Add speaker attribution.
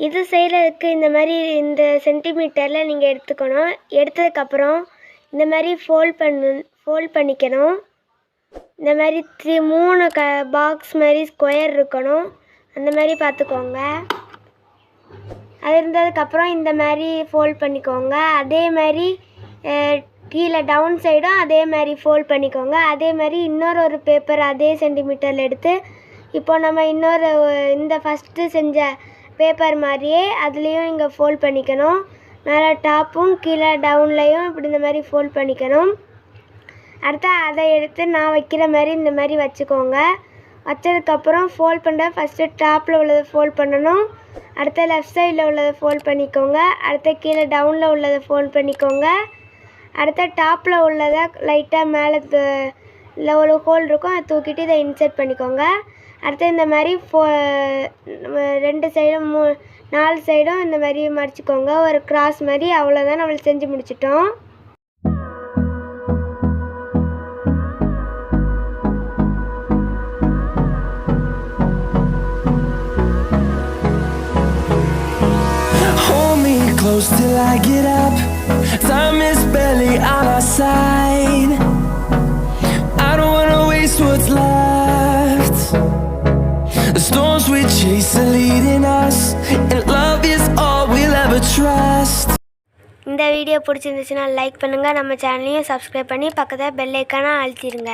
Speaker 1: இது செய்கிறதுக்கு இந்த மாதிரி இந்த சென்டிமீட்டரில் நீங்கள் எடுத்துக்கணும். எடுத்ததுக்கப்புறம் இந்த மாதிரி ஃபோல்ட் பண்ணிக்கணும். இந்த மாதிரி 3 பாக்ஸ் மாதிரி ஸ்கொயர் இருக்கணும். அந்த மாதிரி பார்த்துக்கோங்க. அது இருந்ததுக்கப்புறம் இந்த மாதிரி ஃபோல்ட் பண்ணிக்கோங்க. அதே மாதிரி கீழே டவுன் சைடும் அதே மாதிரி ஃபோல்ட் பண்ணிக்கோங்க. அதே மாதிரி ஒரு பேப்பர் அதே சென்டிமீட்டரில் எடுத்து இப்போ நம்ம இந்த ஃபஸ்ட்டு செஞ்ச பேப்பர் மாதிரியே அதுலேயும் இங்கே ஃபோல்ட் பண்ணிக்கணும். மேலே டாப்பும் கீழே டவுன்லேயும் இப்படி இந்த மாதிரி ஃபோல்ட் பண்ணிக்கணும். அடுத்து அதை எடுத்து நான் வைக்கிற மாதிரி இந்த மாதிரி வச்சுக்கோங்க. வச்சதுக்கப்புறம் ஃபோல்ட் பண்ண ஃபஸ்ட்டு டாப்பில் உள்ளதை ஃபோல்ட் பண்ணணும். அடுத்து லெஃப்ட் சைடில் உள்ளதை ஃபோல்ட் பண்ணிக்கோங்க. அடுத்து கீழே டவுனில் உள்ளதை ஃபோல்ட் பண்ணிக்கோங்க. அடுத்து டாப்பில் உள்ளதை லைட்டாக மேலே ஒரு ஹோல் இருக்கும், அதை தூக்கிட்டு இதை இன்சர்ட் பண்ணிக்கோங்க. அடுத்து இந்த மாதிரி 2 சைடும் 4 சைடும் இந்த மாதிரி மடிச்சுக்கோங்க. ஒரு கிராஸ் மாதிரி. அவ்வளோதான், நம்மளுக்கு செஞ்சு முடிச்சிட்டோம்.
Speaker 2: Close till I get up. Time is barely on our side. I don't wanna waste what's left. The storms we chase are leading us, and love is all we'll ever trust.
Speaker 1: இந்த video பிடிச்சிருந்துச்சுன்னா like பண்ணுங்கள். நம்ம சேனலையும் subscribe பண்ணி பக்கத்தில் bell ஐக்கானை அழுத்திடுங்க.